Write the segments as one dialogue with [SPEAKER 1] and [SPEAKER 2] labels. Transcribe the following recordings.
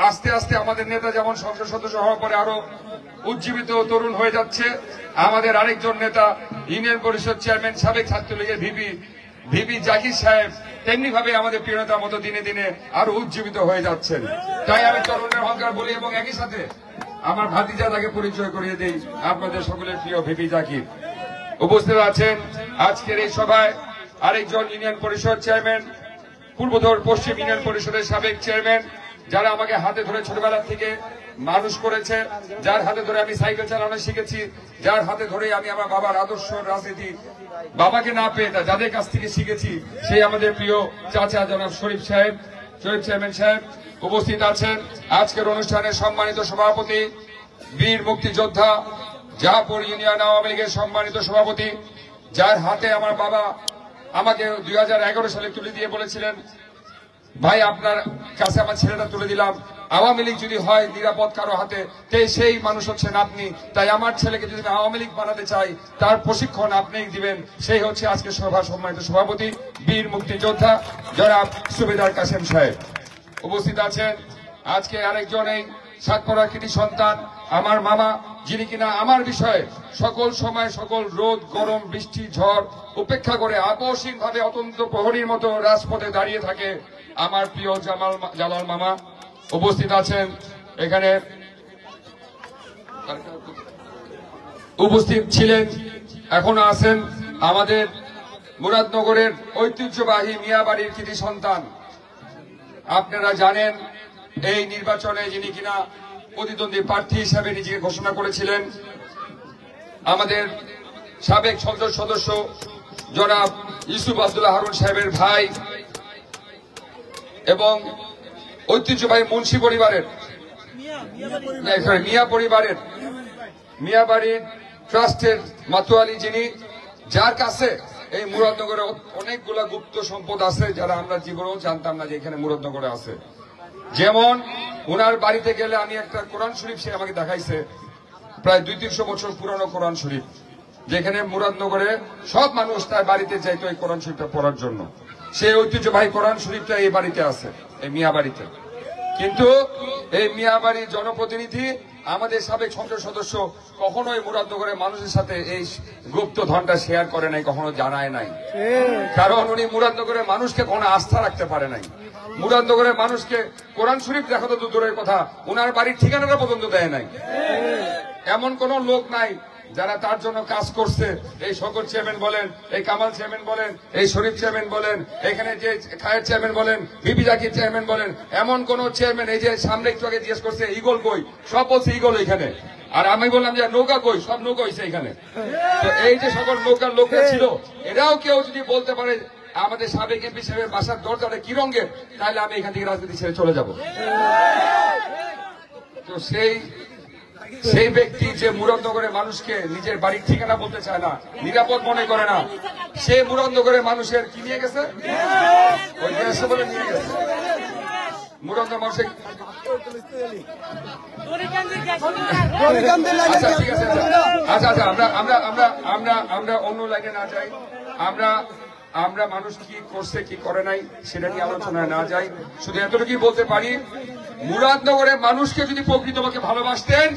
[SPEAKER 1] আস্তে আস্তে আমাদের নেতা যেমন সংসদ সদস্য হওয়ার পরে আরো উজ্জীবিত তরুণ হয়ে যাচ্ছে, আমাদের আরেকজন নেতা ইউনিয়ন পরিষদ চেয়ারম্যান সাবেক ছাত্রলীগের ভিপি জাকির সাহেব তেমনি ভাবে আমাদের প্রিয় নেতার মতো দিনে দিনে আরো উজ্জীবিত হয়ে যাচ্ছেন। তাই আমি তরুণের অহংকার বলি এবং একই সাথে আমার ভাতিজা তাকে পরিচয় করিয়ে দেই, আপনাদের সকলের প্রিয় ভিপি জাকির। উপস্থিত আছেন আজকের এই সভায় আরেকজন ইউনিয়ন পরিষদ চেয়ারম্যান, পূর্বধর পশ্চিম ইউনিয়ন পরিষদের সাবেক চেয়ারম্যান, যারা আমাকে হাতে ধরে ছোটবেলা থেকে মানুষ করেছে, যার হাতে ধরে আমি সাইকেল চালানো শিখেছি, যার হাতে ধরে আমি আমার বাবার আদর্শ রাজনীতি বাবাকে না পেয়ে যাদের কাছ থেকে শিখেছি, সেই আমাদের প্রিয় চাচা জনাব শরীফ চেয়ারম্যান সাহেব উপস্থিত আছেন। আজকের অনুষ্ঠানের সম্মানিত সভাপতি, বীর মুক্তিযোদ্ধা, জাহাপুর ইউনিয়ন আওয়ামী লীগের সম্মানিত সভাপতি, যার হাতে আমার বাবা আমাকে 2011 সালে তুলে দিয়ে বলেছিলেন, ভাই আপনার কাছে আমার ছেলেটা তুলে দিলাম, আওয়ামী লীগ যদি হয় নিরাপদ কারো হাতে, সেই মানুষ হচ্ছেন আপনি, তাই আমার ছেলেকে যদি আওয়ামী লীগ বানাতে চাই তার প্রশিক্ষণ আপনিই দিবেন। সেই হচ্ছে আজকে সভার সম্মানিত সভাপতি, বীর মুক্তিযোদ্ধা জনাব সুবেদার কাসেম সাহেব উপস্থিত আছেন। আজকে আরেকজন এই সাতপাড়ার কৃতি সন্তান, আমার মামা, যিনি কিনা আমার বিষয়ে সকল সময় সকল রোদ গরম বৃষ্টি ঝড় উপেক্ষা করে আকস্মিক ভাবে অত্যন্ত প্রহরীর মতো রাজপথে দাঁড়িয়ে থাকে, আমার প্রিয় জালাল মামা উপস্থিত আছেন। এখানে উপস্থিত ছিলেন, এখনো আছেন আমাদের মুরাদনগরের ঐতিহ্যবাহী মিয়াবাড়ির কৃতি সন্তান। আপনারা জানেন এই নির্বাচনে যিনি কিনা প্রতিদ্বন্দ্বী প্রার্থী হিসাবে নিজেকে ঘোষণা করেছিলেন, আমাদের সাবেক সংসদ সদস্য জনাব ইউসুফ আব্দুল্লাহ হারুন সাহেবের ভাই এবং ঐতিহ্যবাহী মুন্সি পরিবারের মিয়াবাড়ির ট্রাস্টের মাতোয়ালি, যিনি যার কাছে এই মুরাদনগরে অনেকগুলা গুপ্ত সম্পদ আছে, যারা আমরা জীবনেও জানতাম না যে এখানে মুরাদনগরে আছে। যেমন ওনার বাড়িতে গেলে আমি একটা কোরআন শরীফ সে আমাকে দেখাইছে, প্রায় 200-300 বছর পুরানো কোরআন শরীফ, যেখানে মুরাদনগরে সব মানুষ তার বাড়িতে যাইতো এই কোরআন শরীফটা পড়ার জন্য। সেই ঐতিহ্যবাহী কোরআন শরীফটা এই বাড়িতে আছে, এই মিয়াবাড়িতে। কিন্তু এই মিয়াবাড়ির জনপ্রতিনিধি, আমাদের সাবেক সংসদ সদস্য কখনোই মুরাদনগরের মানুষের সাথে এই গুপ্ত ধনটা শেয়ার করে নাই, কখনো জানায় নাই। কারণ উনি মুরাদনগরের মানুষকে কোনো আস্থা রাখতে পারে নাই। মুরাদনগরের মানুষকে কোরআন শরীফ দেখা তো দূরের কথা, ওনার বাড়ির ঠিকানাটা পর্যন্ত দেয় নাই। এমন কোন লোক নাই যারা তার জন্য কাজ করছে। এই শকর চেয়ারম্যান বলেন, এই কামাল চেয়ারম্যান বলেন, এই শরীফ চেয়ারম্যান বলেন, এখানে যে খায়ের চেয়ারম্যান বলেন, ভিপি জাকির চেয়ারম্যান বলেন, এমন কোন চেয়ারম্যান, এই যে সামনে একটু আগে জিজ্ঞেস করছে ইগল কই, সব বলছে ইগল এখানে। আর আমি বললাম যে নৌকা কই, সব নৌকা হয়েছে এখানে। তো এই যে সকল নৌকার লোকরা ছিল, এরাও কেউ যদি বলতে পারে আমাদের সাবেক এমপি সাহেবের বাসার দরজাটা কি রঙের, তাহলে আমি এখান থেকে রাজনীতি ছেড়ে চলে যাব। তো সেই ব্যক্তি যে মুরাদনগরের মানুষকে নিজের বাড়ির ঠিকানা বলতে চায় না, নিরাপদ মনে করে না, সে মুরাদনগরের মানুষের কি নিয়ে গেছে, ওই দেশে বলে নিয়ে গেছে মুরাদনগর মানুষের। আচ্ছা ঠিক আছে, আচ্ছা আমরা অন্য লাইনে না যাই, আমরা মানুষ কি করছে কি করে নাই সেটা নিয়ে আলোচনায় না যাই। শুধু এতটুকুই বলতে পারি, মুরাদনগরের মানুষকে যদি প্রকৃতপক্ষে ভালোবাসতেন,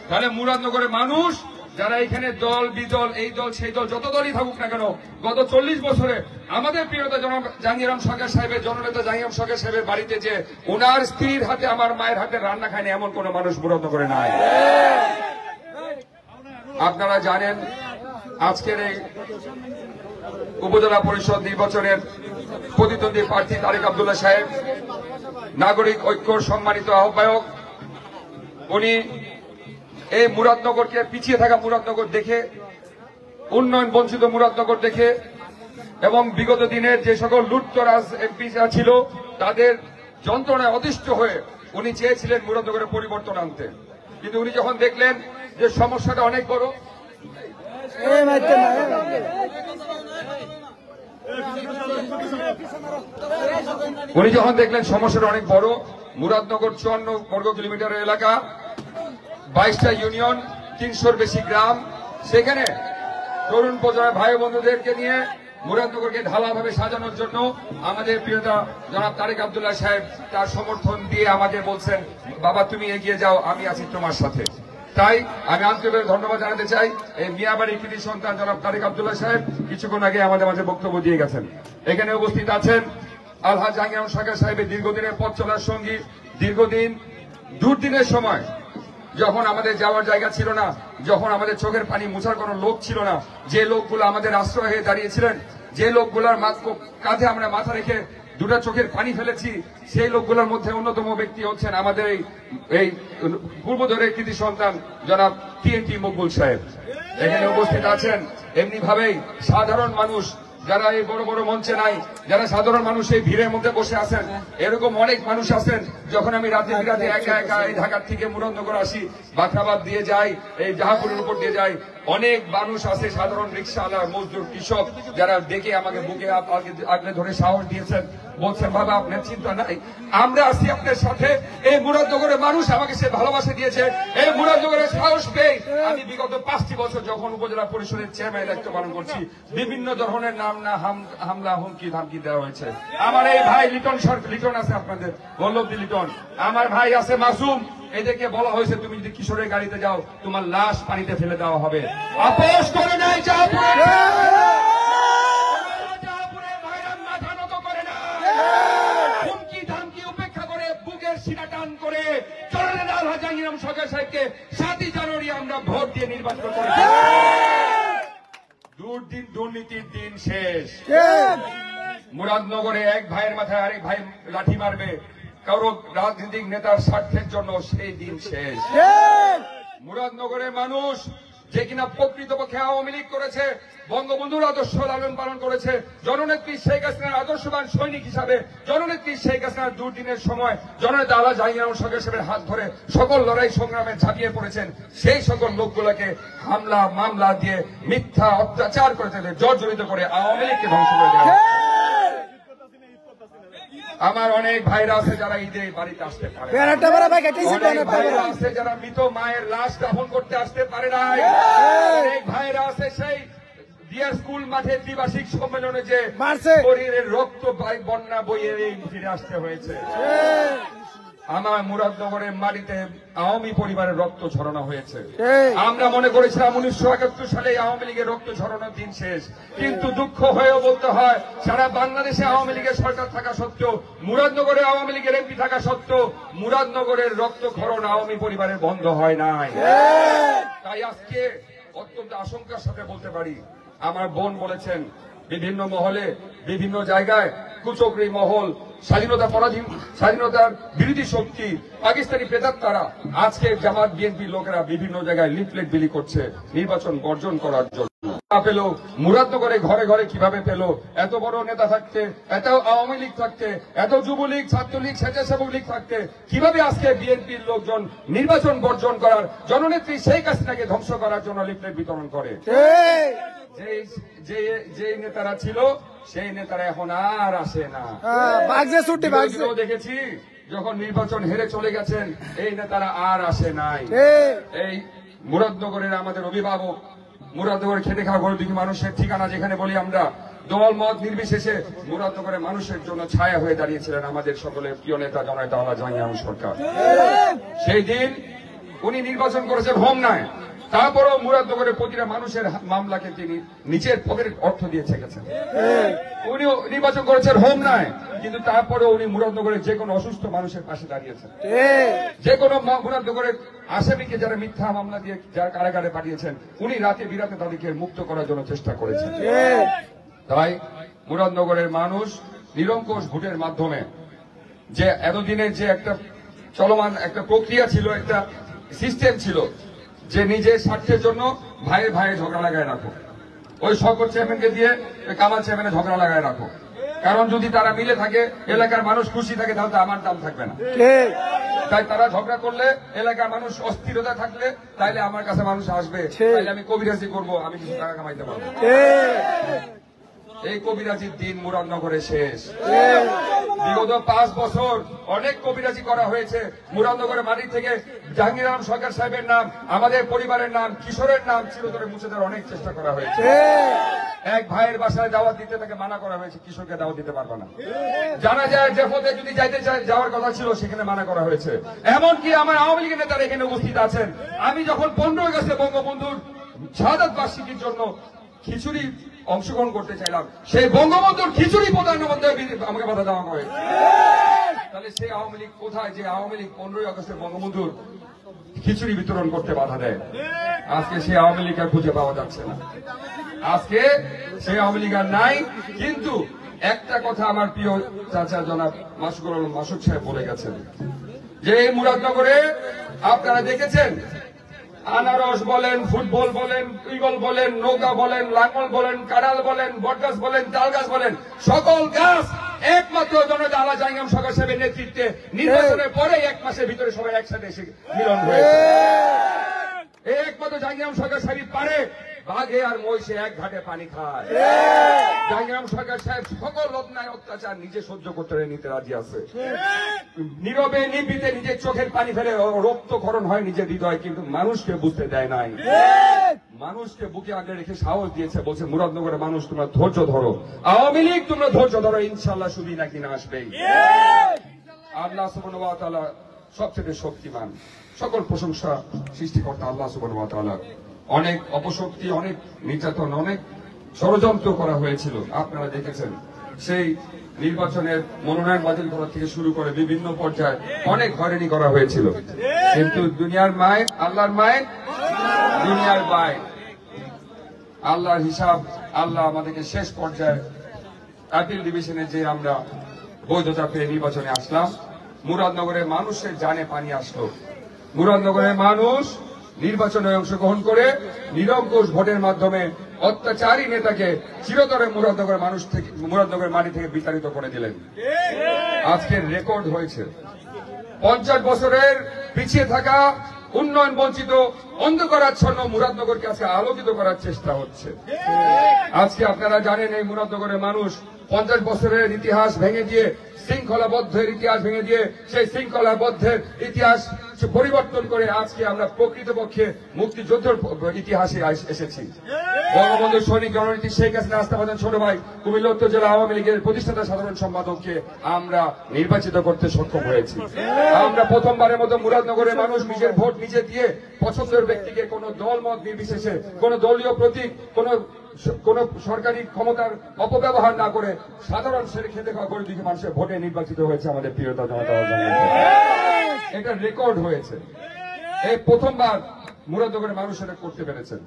[SPEAKER 1] তাহলে মুরাদনগরের মানুষ যারা এখানে দল বিদল, এই দল সেই দল, যত দলই থাকুক না কেন, গত 40 বছরে আমাদের প্রিয়তা জনাব জাহাঙ্গীর সরকার সাহেবের, জননেতা জাহাঙ্গীর সরকার সাহেবের বাড়িতে যে ওনার স্ত্রীর হাতে আমার মায়ের হাতে রান্না খায়নি এমন কোন মানুষ মুরাদনগরে নাই। আপনারা জানেন আজকের এই উপজেলা পরিষদ নির্বাচনের প্রতিদ্বন্দ্বী প্রার্থী তারেক আব্দুল্লাহ সাহেব, নাগরিক ঐক্যর সম্মানিত আহ্বায়ক, উনি এই মুরাদনগরকে, পিছিয়ে থাকা মুরাদনগর দেখে, উন্নয়ন বঞ্চিত মুরাদনগর দেখে এবং বিগত দিনের যে সকল লুটতরাজ এমপিরা ছিল তাদের যন্ত্রণায় অতিষ্ঠ হয়ে উনি চেয়েছিলেন মুরাদনগরের পরিবর্তন আনতে। কিন্তু উনি যখন দেখলেন যে সমস্যাটা অনেক বড়, মুরাদনগর 54 বর্গ কিলোমিটারের এলাকা, 22টা ইউনিয়ন, 300-র বেশি গ্রাম, সেখানে তরুণ প্রজন্মের ভাই বন্ধুদেরকে নিয়ে মুরাদনগরকে ঢালাভাবে সাজানোর জন্য আমাদের প্রিয়তা জনাব তারেক আব্দুল্লাহ সাহেব তার সমর্থন দিয়ে আমাকে বলছেন, বাবা তুমি এগিয়ে যাও, আমি আছি তোমার সাথে। তাই আমি আন্তরিকভাবে ধন্যবাদ জানাতে চাই এই মিয়াবাড়ির কৃতি সন্তান জনাব তারেক আব্দুল্লাহ সাহেব কিছুক্ষণ আগে আমাদের মাঝে বক্তব্য দিয়ে গেছেন। এখানে উপস্থিত আছেন আলহাজ জাহাঙ্গীর আলম সরকার সাহেবের দীর্ঘদিনের পথ চলার সঙ্গী, দীর্ঘদিন দুর্দিনের সময় যখন আমাদের যাওয়ার জায়গা ছিল না, যখন আমাদের চোখের পানি মুছার কোনো লোক ছিল না, যে লোকগুলো আমাদের আশ্রয় হয়ে দাঁড়িয়েছিলেন, যে লোকগুলোর কাঁধে আমরা মাথা রেখে দুটা চোখের পানি ফেলেছি, সেই লোকগুলোর মধ্যে অন্যতম ব্যক্তি হচ্ছেন আমাদের এই পূর্বধরের কৃতি সন্তান জনাব TNT মকবুল সাহেব। এখানে উপস্থিত আছেন এমনি ভাবেই সাধারণ মানুষ যারা এই বড় বড় মঞ্চে নাই, যারা সাধারণ মানুষ এই ভিড়ের মধ্যে বসে আছেন, এরকম অনেক মানুষ আছেন। যখন আমি রাতে বিরাতে একা একা এই ঢাকার থেকে মুরাদনগর আসি, বাখরাবাদ দিয়ে যাই, এই জাহাপুরের উপর দিয়ে যাই, অনেক মানুষ আছে সাধারণ রিক্সাওয়ালা, মজদুর, কৃষক, যারা দেখে আমাকে বুকে আগলে ধরে সাহস দিয়েছেন, বলছেন বাবা আপনার চিন্তা নাই, আমরা আছি আপনার সাথে। এই মুরাদনগরের মানুষ আমাকে সে ভালোবাসা দিয়েছে। এই মুরাদনগরের সাহস পেয়ে আমি বিগত 5টি বছর যখন উপজেলা পরিষদের চেয়ারম্যানের দায়িত্ব পালন করছি, বিভিন্ন ধরনের নাম না হামলা হুমকি ধামকি দেওয়া হয়েছে। আমার এই ভাই লিটন আছে আপনাদের, বল্লভদী লিটন, আমার ভাই আছে মাসুম, এদেরকে বলা হয়েছে তুমি যদি কিশোরের গাড়িতে যাও তোমার লাশ পানিতে ফেলে দেওয়া হবে। আপোষ করে নাই জাহাপুরে, মাথা নত করে না, হুমকি ধামকি উপেক্ষা করে বুকের শিরা টান করে জননেতা আলহাজ জাহাঙ্গীর আলম সরকার সাহেবকে 7ই জানুয়ারি আমরা ভোট দিয়ে নির্বাচিত করেছি। দুর্নীতির দিন শেষ। মুরাদনগরে এক ভাইয়ের মাথায় আরেক ভাই লাঠি মারবে কারো রাজনৈতিক নেতার স্বার্থের জন্য, সেই দিন শেষ। মুরাদনগরের মানুষ যে কিনা প্রকৃতপক্ষে আওয়ামী লীগ করেছে, বঙ্গবন্ধুর আদর্শ লালন পালন করেছে, জননেত্রী শেখ হাসিনার আদর্শবান সৈনিক হিসাবে জননেত্রী শেখ হাসিনার দুর্দিনের সময় জননেতা আলহাজ জাহাঙ্গীর আলম সরকার সাহেবের হাত ধরে সকল লড়াই সংগ্রামে ঝাঁপিয়ে পড়েছেন, সেই সকল লোকগুলোকে হামলা মামলা দিয়ে মিথ্যা অত্যাচার করে তাদের জর্জরিত করে আওয়ামী লীগকে ধ্বংস করে দেওয়া। আমার অনেক ভাইরা আছে যারা ঈদে বাড়িতে আসতে পারে, অনেক ভাইরা আছে যারা মৃত মায়ের লাশ দাফন করতে আসতে পারে নাই, অনেক ভাইরা আছে সেই ডিয়ার স্কুল মাঠে দ্বিবার্ষিক সম্মেলনে যে শরীরের রক্ত বন্যা বইয়ে ফিরে আসতে হয়েছে। আমার মুরাদনগরের মাটিতে আওয়ামী পরিবারের রক্ত ঝরানো হয়েছে। আমরা মনে করেছিলাম 1971 সালে আওয়ামী লীগের রক্ত ঝরানোর দিন শেষ, কিন্তু দুঃখ হয়েও বলতে হয় সারা বাংলাদেশে আওয়ামী লীগের সরকার থাকা সত্ত্বেও, মুরাদনগরে আওয়ামী লীগের এমপি থাকা সত্ত্বেও মুরাদনগরের রক্তক্ষরণ আওয়ামী পরিবারের বন্ধ হয় নাই। তাই আজকে অত্যন্ত আশঙ্কার সাথে বলতে পারি, আমার বোন বলেছেন বিভিন্ন মহলে বিভিন্ন জায়গায় কুচক্রী মহল, স্বাধীনতার বিরোধী শক্তি, পাকিস্তানি প্রেতাত্মারা আজকে জামাত বিএনপি লোকেরা বিভিন্ন জায়গায় লিফলেট বিলি করছে নির্বাচন বর্জন করার জন্য। পেল মুরাদনগরে ঘরে ঘরে কিভাবে পেল? এত বড় নেতা থাকতে, এত আওয়ামী লীগ থাকতে, এত যুবলীগ, ছাত্রলীগ, স্বেচ্ছাসেবক লীগ থাকতে কিভাবে আজকে বিএনপির লোকজন নির্বাচন বর্জন করার, জননেত্রী শেখ হাসিনাকে ধ্বংস করার জন্য লিফলেট বিতরণ করে? যে নেতারা ছিল সেই নেতারা এখন আর আসে না। দেখেছি যখন নির্বাচন হেরে চলে গেছেন এই নেতারা আর আসে নাই। এই মুরাদনগরের আমাদের অভিভাবক, মুরাদনগরের খেটে খাওয়া গরিব মানুষের ঠিকানা যেখানে বলি আমরা, দল মত নির্বিশেষে মুরাদনগরের মানুষের জন্য ছায়া হয়ে দাঁড়িয়েছিলেন আমাদের সকলের প্রিয় নেতা জননেতা আলহাজ জাহাঙ্গীর আলম সরকার। সেই দিন উনি নির্বাচন করেছেন হোমনায়, তারপরেও মুরাদনগরের প্রতিটা মানুষের মামলাকে তিনি নিজের পকেটের অর্থ দিয়ে ছেকেছেন। উনি নির্বাচন করেছেন হোমনায়, কিন্তু তারপরেও উনি মুরাদনগরের যে কোনো অসুস্থ মানুষের পাশে দাঁড়িয়েছেন। যে কোনো মুরাদনগরের আসামিকে যারা মিথ্যা মামলা দিয়ে যারা কারাগারে পাঠিয়েছেন উনি রাতে বিরাতে তাদেরকে মুক্ত করার জন্য চেষ্টা করেছেন। তাই মুরাদনগরের মানুষ নিরঙ্কুশ ভোটের মাধ্যমে যে এতদিনের যে একটা চলমান একটা প্রক্রিয়া ছিল, একটা সিস্টেম ছিল যে নিজের স্বার্থের জন্য ভাইয়ের ভাইয়ে ঝগড়া লাগায় রাখো, ওই শওকত চেয়ারম্যানকে দিয়ে কামাল চেয়ারম্যানে ঝগড়া লাগায় রাখো, কারণ যদি তারা মিলে থাকে এলাকার মানুষ খুশি থাকে তাহলে আমার দাম থাকবে না। তাই তারা ঝগড়া করলে এলাকার মানুষ অস্থিরতা থাকলে তাইলে আমার কাছে মানুষ আসবে, তাইলে আমি কবিরাজি করবো, আমি কিছু টাকা কামাইতে পারবো। এই কবিরাজির দিন মুরাদনগরে শেষ। বিগত 5 বছর অনেক কবিরাজি করা হয়েছে। মুরাদনগরের মাটি থেকে জাহাঙ্গীর আলম সরকার সাহেবের নাম, আমাদের পরিবারের নাম, কিশোরের নাম চিরতরে মুছে দেওয়ার অনেক চেষ্টা করা হয়েছে। এক ভাইয়ের বাসায় দাওয়াত দিতে তাকে মানা করা হয়েছে, কিশোরকে দাওয়াত দিতে পারবে না। জানা যায় যে পথে যদি যাইতে চায় যাওয়ার কথা ছিল সেখানে মানা করা হয়েছে। এমনকি আমার আওয়ামী লীগের নেতারা এখানে উপস্থিত আছেন। আমি যখন 15 আগস্টে বঙ্গবন্ধুর শাহাদাত বার্ষিকীর জন্য খিচুড়ি অংশগ্রহণ করতে চাইলাম, সেই বঙ্গবন্ধুর খিচুড়ি প্রধানমন্ত্রী আমাকে বাধা দেওয়া হয়। তাহলে সেই আওয়ামী লীগ কোথায় যে আওয়ামী লীগ 15 আগস্টে বঙ্গবন্ধুর খিচুড়ি বিতরণ করতে বাধা দেয়? আজকে সেই আওয়ামী লীগ আর খুঁজে পাওয়া যাচ্ছে না। আজকে সেই আওয়ামী লীগ আর নাই। কিন্তু একটা কথা আমার প্রিয় চাচা জনাব মাসুকুর আলম মাসুদ সাহেব বলে গেছেন যে এই মুরাদনগরে আপনারা দেখেছেন আনারস বলেন, ফুটবল বলেন, ইগল বলেন, নৌকা বলেন, লাঙ্গল বলেন, কাঁড়াল বলেন, বটগাছ বলেন, তাল গাছ বলেন, সকল গাছ একমাত্র জনতা আলা জাহাঙ্গীর সরকার সাহেবের নেতৃত্বে নির্বাচনের পরে 1 মাসের ভিতরে সবাই একসাথে এসে মিলন হয়েছে। এই একমাত্র জাহাঙ্গীর সরকার সাহেব পারে বাঘে আর মহিষে এক ঘাটে পানি খায়। জাহাঙ্গীর সরকার সাহেব সকল অন্যায় অত্যাচার নিজে সহ্য করতে নিতে রাজি আছে। নীরবে নিবৃতে নিজের চোখের পানি ফেলে রক্তক্ষরণ হয় নিজের হৃদয়, কিন্তু মানুষকে বুঝতে দেয় নাই। মানুষকে বুকে আগলে রেখে সাহস দিয়েছে, বলছে মুরাদনগরের মানুষ তোমরা ধৈর্য ধরো, আওয়ামী লীগ তোমরা ধৈর্য ধরো, ইনশাল্লাহ শুধু নাকি না আসবেই। আল্লাহ সুবহানাহু ওয়া তাআলা সবচেয়ে শক্তিমান, সকল প্রশংসা সৃষ্টিকর্তা আল্লাহ সুবহানাহু ওয়া তাআলা। অনেক অপশক্তি, অনেক নির্যাতন, অনেক ষড়যন্ত্র করা হয়েছিল, আপনারা দেখেছেন। সেই নির্বাচনের মনোনয়ন বাতিল করা থেকে শুরু করে বিভিন্ন পর্যায়ে অনেক হয়রানি করা হয়েছিল। কিন্তু দুনিয়ার মায়ের, আল্লাহর মায়ের, দুনিয়ার মায়ের আল্লাহর হিসাব, আল্লাহ আমাদেরকে শেষ পর্যায়ে আপিল ডিভিশনে যে আমরা বৈধতা পেয়ে নির্বাচনে আসলাম, মুরাদনগরের মানুষের জানে পানি আসলো। মুরাদনগরের মানুষ নির্বাচনে অংশগ্রহণ করে নিরঙ্কুশ ভোটের মাধ্যমে অত্যাচারী নেতাকে চিরতরে মুরাদনগরের মানুষ থেকে, মুরাদনগরের মাটি থেকে বিতাড়িত করে দিলেন। আজকের রেকর্ড হয়েছে 50 বছরের পিছিয়ে থাকা, উন্নয়ন বঞ্চিত, অন্ধকারাচ্ছন্ন মুরাদনগরকে আজকে আলোকিত করার চেষ্টা হচ্ছে। আজকে আপনারা জানেন এই মুরাদনগরের মানুষ 50 বছরের ইতিহাস ভেঙে দিয়ে, শৃঙ্খলাবদ্ধের ইতিহাস ভেঙে দিয়ে সেই শৃঙ্খলাবদ্ধের ইতিহাস পরিবর্তন করে আজকে আমরা প্রকৃতপক্ষে মুক্তিযুদ্ধের ইতিহাসে এসেছি। বঙ্গবন্ধু সৈনিক জননেত্রী শেখ হাসিনা আস্থাভাজন ছোট ভাই কুমিল্লা উত্তর জেলা আওয়ামী লীগের প্রতিষ্ঠাতা সাধারণ সম্পাদককে আমরা নির্বাচিত করতে সক্ষম হয়েছি। আমরা প্রথমবারের মতো মুরাদনগরের মানুষ নিজের ভোট নিজে দিয়ে পছন্দের ব্যক্তিকে কোন দল মত নির্বিশেষে, কোন দলীয় প্রতীক, কোন সরকারি ক্ষমতার অপব্যবহার না করে সাধারণ সেরে খেতে খাওয়া গরিব দুঃখী মানুষের ভোটে নির্বাচিত হয়েছে আমাদের প্রিয়তা জনতা। এটা রেকর্ড হয়েছে। এই প্রথমবার মুরাদনগরের মানুষ এটা করতে পেরেছেন।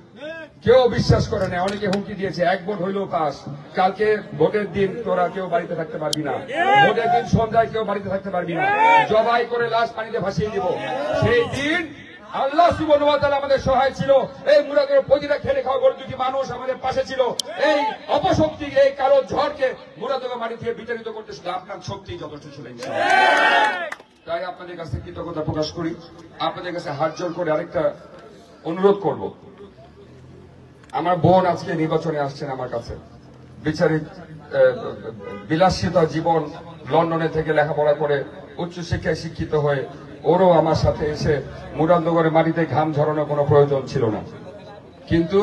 [SPEAKER 1] কেউ বিশ্বাস করে না, অনেকে হুমকি দিয়েছে 1 ভোট হইলেও পাস, কালকে ভোটের দিন তোরা কেউ বাড়িতে থাকতে পারবি না, ভোটের দিন সন্ধ্যায় কেউ বাড়িতে থাকতে পারবি না, জবাই করে লাশ পানিতে ভাসিয়ে দিব। সেই দিন আল্লাহ সুবহানাহু ওয়া তাআলা আমাদের সহায় ছিল। এই মুরাদনগরের প্রতিটা খেলে খাওয়া গরিব দুঃখী মানুষ আমাদের পাশে ছিল। এই অপশক্তি, এই কালো ঝড়কে মুরাদনগর মাটি থেকে বিতাড়িত করতে শুধু আপনার শক্তি যথেষ্ট ছিল। তাই আপনাদের কাছে কৃতজ্ঞতা প্রকাশ করি। আপনাদের কাছে হাত জোড় করে আরেকটা অনুরোধ করব, আমার বোন আজকে নির্বাচনে আসছেন আমার কাছে, বিচারী বিলাসিতা জীবন, লন্ডনে থেকে লেখাপড়া করে উচ্চশিক্ষায় শিক্ষিত হয়ে ওরও আমার সাথে এসে মুরাদনগরের মাটিতে ঘাম ঝরানোর কোনো প্রয়োজন ছিল না। কিন্তু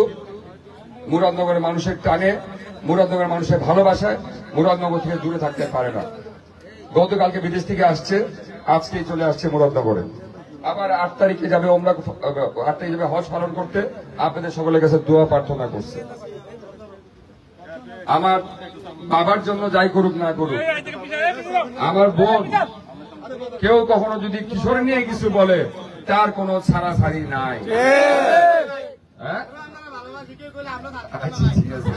[SPEAKER 1] মুরাদনগরের মানুষের টানে, মুরাদনগরের মানুষের ভালোবাসায় মুরাদনগর থেকে দূরে থাকতে পারে না। গতকালকে বিদেশ থেকে আসছে, আজকেই চলে আসছে মুরাদনগরে। আবার 8 তারিখে যাবে, 8 তারিখে যাবে হজ পালন করতে। আপনাদের সকলের কাছে দোয়া প্রার্থনা করছে। আমার বাবার জন্য যাই করুক না করুক, আমার বোন কেউ কখনো যদি কিশোর নিয়ে কিছু বলে তার কোনো ছাড়াছাড়ি নাই। হ্যাঁ, আচ্ছা ঠিক আছে।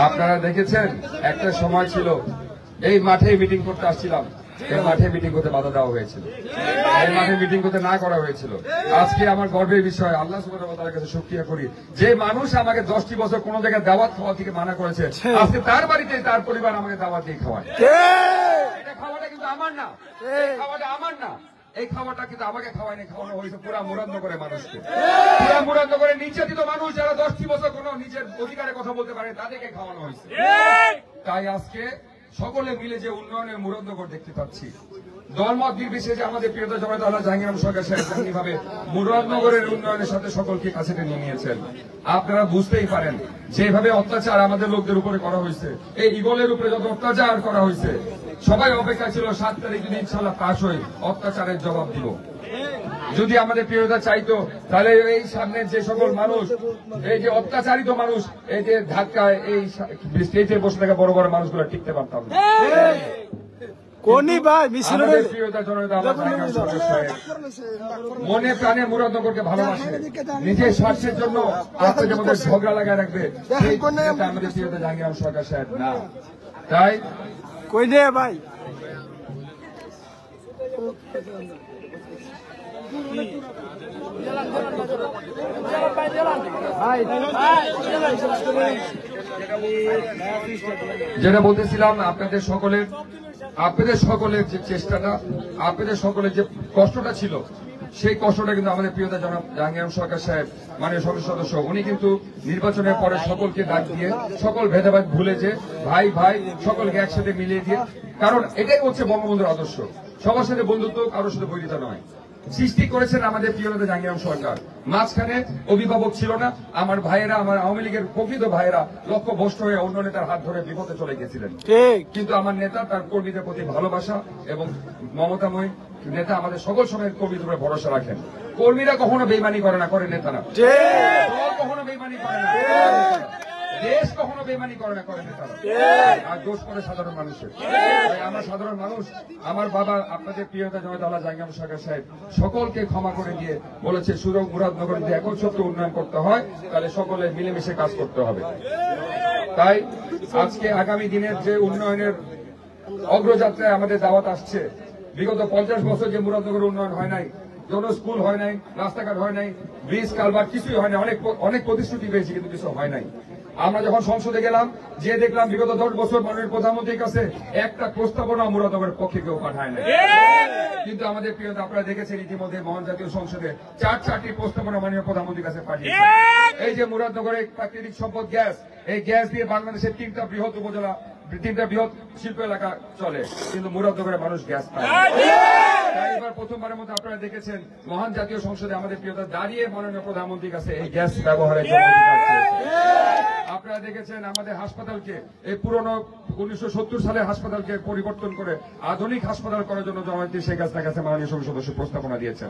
[SPEAKER 1] আপনারা দেখেছেন একটা সময় ছিল এই মাঠে মিটিং করতে আসছিলাম, এই মাঠে মিটিং করতে বাধা দেওয়া হয়েছিল, এই মাঠে মিটিং করতে না করা হয়েছিল। আজকে আমার গর্বের বিষয়, আল্লাহ সুবহানাহু ওয়া তাআলার কাছে শুকরিয়া করি, যে মানুষ আমাকে 10টি বছর কোন জায়গায় দাওয়াত খাওয়া থেকে মানা করেছে, আজকে তার বাড়িতে তার পরিবার আমাকে দাওয়াত দিয়ে খাওয়ায়। এটা খাওয়াটা কিন্তু আমার না, খাওয়াটা আমার না, এই খাবারটা কিন্তু আমাকে খাওয়ায়নি, খাওয়ানো হয়েছে পুরা মুরাদনগরের মানুষকে। পুরা মুরাদনগরের নির্যাতিত মানুষ যারা 10টি বছর কোনো নিজের অধিকারে কথা বলতে পারে তাদেরকে খাওয়ানো হয়েছে। তাই আজকে সকলে মিলে যে উন্নয়নের মুরাদনগর দেখতে পাচ্ছি, দলমত নির্বিশেষে আমাদের প্রিয়তা জনতা আল্লাহ জাহাঙ্গীর আলম সরকার সাহেব যেভাবে মুরাদনগরের উন্নয়নের সাথে সকলকে কাছে টেনে নিয়েছেন, আপনারা বুঝতেই পারেন যেভাবে অত্যাচার আমাদের লোকদের উপরে করা হয়েছে, এই ইগলের উপরে যত অত্যাচার করা হয়েছে, সবাই অপেক্ষা ছিল 7 তারিখ যদি ইনশাআল্লাহ পাশ হয়ে অত্যাচারের জবাব দিব। যদি আমাদের প্রিয়তা চাইতো তাহলে এই সামনে যে সকল মানুষ, এই যে অত্যাচারিত মানুষ, এই যে ধাক্কায় এই স্টেজে বসে থাকা বড় বড় মানুষগুলো টিকতে পারতাম না। মনে প্রাণে মুরাদনগরকে ভালোবাসে, নিজের স্বার্থের জন্য আপনাদের মধ্যে ঝগড়া লাগায় রাখবে আমাদের প্রিয়তা জাহাঙ্গীর আলম সরকার সাহেব না। তাই
[SPEAKER 2] কই নে ভাই
[SPEAKER 1] যেটা বলতেছিলাম, আপনাদের সকলের যে চেষ্টাটা, আপনাদের সকলের যে কষ্টটা ছিল, সেই কষ্টটা কিন্তু আমাদের প্রিয়তা জনাব জাহাঙ্গীর আলম সরকার সাহেব মাননীয় সংসদ সদস্য, উনি কিন্তু নির্বাচনের পরে সকলকে ডাক দিয়ে সকল ভেদাভেদ ভুলে যে ভাই ভাই সকলকে একসাথে মিলিয়ে দিয়ে, কারণ এটাই হচ্ছে বঙ্গবন্ধুর আদর্শ, সবার সাথে বন্ধুত্ব, কারোর সাথে বৈরিতা নয়। সৃষ্টি করেছেন আমাদের প্রিয় নেতা জাহাঙ্গীর আলম সরকার। মাঝখানে অভিভাবক ছিল না, আমার ভাইয়েরা, আমার আওয়ামী লীগের প্রকৃত ভাইয়েরা লক্ষ্য ভ্রষ্ট হয়ে অন্য নেতার হাত ধরে বিপদে চলে গেছিলেন। কিন্তু আমার নেতা তার কর্মীদের প্রতি ভালোবাসা এবং মমতাময় নেতা আমাদের সকল সময় কর্মীদের উপরে ভরসা রাখেন। কর্মীরা কখনো বেইমানি করে না, করে নেতারা। কখনো বেইমানি করে না, দেশ কখনো বেইমানি করে না, করে নেতারা। আর দোষ করে সাধারণ মানুষের। আমরা সাধারণ মানুষ, আমার বাবা আপনাদের প্রিয়তা জনতা আল্লাহ জাহাঙ্গীর আলম সরকার সাহেব সকলকে ক্ষমা করে দিয়ে বলেছে, সুযোগ মুরাদনগর যদি এখন সত্য উন্নয়ন করতে হয় তাহলে সকলে মিলেমিশে কাজ করতে হবে। তাই আজকে আগামী দিনের যে উন্নয়নের অগ্রযাত্রায় আমাদের দাওয়াত আসছে, বিগত 50 বছর যে মুরাদনগরের উন্নয়ন হয় নাই, কোন স্কুল হয় নাই, রাস্তাঘাট হয় নাই, ব্রিজ কালভার্ট কিছুই হয় নাই, অনেক প্রতিশ্রুতি পেয়েছি কিন্তু কিছু হয় নাই। আমরা যখন সংসদে গেলাম, যে দেখলাম বিগত 10 বছর মাননীয় প্রধানমন্ত্রীর কাছে একটা প্রস্তাবনা মুরাদনগরের পক্ষে কেউ পাঠায় নাই। কিন্তু আমাদের প্রিয়তা আপনারা দেখেছেন ইতিমধ্যে মহান জাতীয় সংসদে 4টি প্রস্তাবনা মাননীয় প্রধানমন্ত্রীর কাছে পাঠিয়েছে। এই যে মুরাদনগরের প্রাকৃতিক সম্পদ গ্যাস, এই গ্যাস দিয়ে বাংলাদেশের 3টা বৃহৎ উপজেলা, 3টা বৃহৎ শিল্প এলাকা চলে, কিন্তু মুরাদনগরের মানুষ গ্যাস পায়। এবার প্রথমবারের মতো আপনারা দেখেছেন মহান জাতীয় সংসদে আমাদের প্রিয়তা দাঁড়িয়ে মাননীয় প্রধানমন্ত্রীর কাছে এই গ্যাস ব্যবহারের জন্য। আপনারা দেখেছেন আমাদের হাসপাতালকে, এই পুরনো 1970 সালের হাসপাতালকে পরিবর্তন করে আধুনিক হাসপাতাল করার জন্য জননেত্রী শেখ হাসিনার কাছে মাননীয় সংসদ সদস্য প্রস্তাবনা দিয়েছেন।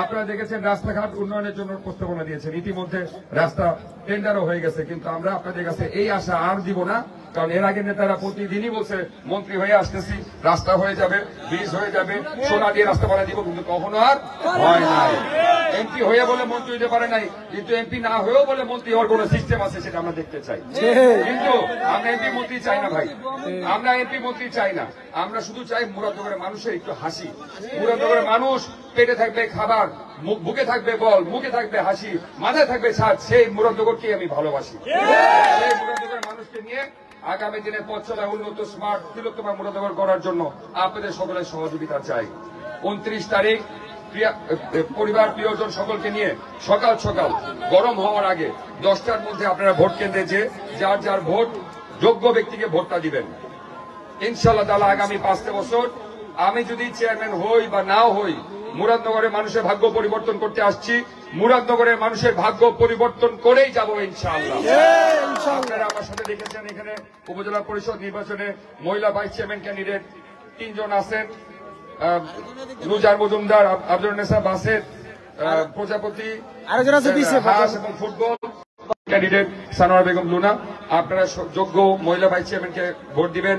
[SPEAKER 1] আপনারা দেখেছেন রাস্তাঘাট উন্নয়নের জন্য প্রস্তাবনা দিয়েছেন, ইতিমধ্যে রাস্তা টেন্ডারও হয়ে গেছে। কিন্তু আমরা আপনাদের কাছে এই আশা আর দিব না, কারণ এর আগে নেতারা প্রতিদিনই বলছে মন্ত্রী হয়ে আসতেছি, রাস্তা হয়ে যাবে, ব্রিজ হয়ে যাবে, সোনা দিয়ে রাস্তা বানিয়ে দিব, কিন্তু কখনো আর হয় নাই। এমপি হয়ে বলে মন্ত্রী হতে পারে নাই, কিন্তু এমপি না হয়েও বলে মন্ত্রী হওয়ার কোন সিস্টেম আছে সেটা আমরা দেখতে চাই। কিন্তু আমরা এমপি মন্ত্রী চাই না ভাই, আমরা এমপি মন্ত্রী চাই না। আমরা শুধু চাই মুরাদনগরের মানুষের একটু হাসি, মুরাদনগরের মানুষ পেটে থাকবে খাবার, বুকে থাকবে বল, মুখে থাকবে হাসি, মাথায় থাকবে ছাদ, সেই মুরাদনগরকে আমি ভালোবাসি। সেই মুরাদনগরের মানুষকে নিয়ে আগামী দিনে পথ চলা উন্নত স্মার্ট তিলোত্তমা মুরাদনগর করার জন্য আপনাদের সকলের সহযোগিতা চাই। 29 তারিখ পরিবার প্রিয়জন সকলকে নিয়ে সকাল সকাল গরম হওয়ার আগে 10টার মধ্যে আপনারা ভোট কেন্দ্রে যে যার যার ভোট যোগ্য ব্যক্তিকে ভোটটা দিবেন। ইনশাআল্লাহ তাআলা আগামী 5 বছর আমি যদি চেয়ারম্যান হই বা নাও হই, মুরাদনগরের মানুষের ভাগ্য পরিবর্তন করতে আসছি, মুরাদনগরের মানুষের ভাগ্য পরিবর্তন করেই যাব ইনশাআল্লাহ। আপনারা আমার সাথে দেখেছেন এখানে উপজেলা পরিষদ নির্বাচনে মহিলা ভাইস চেয়ারম্যান ক্যান্ডিডেট 3 জন আছেন, নুজার মজুমদার, আব্দুন্নেসা বাসেদ, প্রজাপতি, হাঁস এবং football candidate Sanowar Begum Luna. আপনারা যোগ্য মহিলা ভাইস চেয়ারম্যানকে ভোট দিবেন,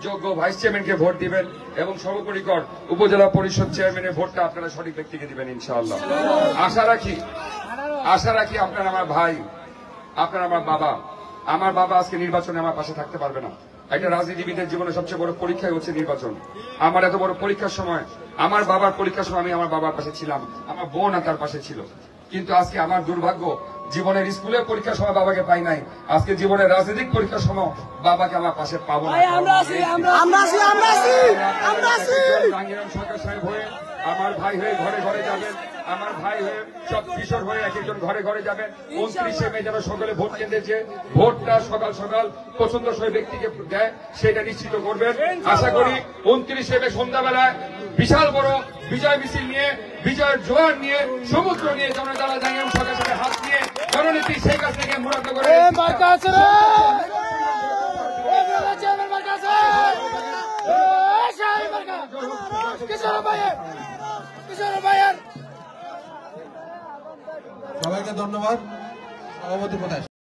[SPEAKER 1] যোগ্য ভাইস চেয়ারম্যানকে ভোট দিবেন এবং সর্বোপরিকর উপজেলা পরিষদ চেয়ারম্যানের ভোটটা আপনারা সঠিক ব্যক্তিকে দিবেন ইনশাআল্লাহ। আশা রাখি আপনারা আমার ভাই, আপনারা আমার বাবা। আমার বাবা আজকে নির্বাচনে আমার পাশে থাকতে পারবে না। একটা রাজনীতিবিদের জীবনে সবচেয়ে বড় পরীক্ষাই হচ্ছে নির্বাচন। আমার এত বড় পরীক্ষার সময়, আমার বাবার পরীক্ষার সময় আমি আমার বাবার পাশে ছিলাম, আমার বোন তার পাশে ছিল। কিন্তু আজকে আমার দুর্ভাগ্য, জীবনের স্কুলের পরীক্ষার সময় বাবাকে পাই নাই, আজকে জীবনের রাজনৈতিক পরীক্ষার সময় বাবাকে আমার পাশে পাবো না। জাহাঙ্গীর আলম সরকার সাহেব হয়ে আমার ভাই হয়ে ঘরে ঘরে যাবেন, আমার ভাই হয়ে সব কিশোর হয়ে এক একজন ঘরে ঘরে যাবেন। 29শে মে যেন সকলে ভোট কেন্দ্রে যে ভোটটা সকাল সকাল পছন্দসই ব্যক্তিকে দেয় সেটা নিশ্চিত করবেন। আশা করি 29শে মে সন্ধ্যাবেলায় বিশাল বড় বিজয় মিছিল নিয়ে, বিজয়ের জোয়ার নিয়ে, সমুদ্র নিয়ে জনতারা জানিয়ে সঙ্গে সঙ্গে হাত নিয়ে জননীতি শেখ হাসিনাকে মুরাদ করে
[SPEAKER 3] সবাইকে ধন্যবাদ। সভাপতি কোথায়?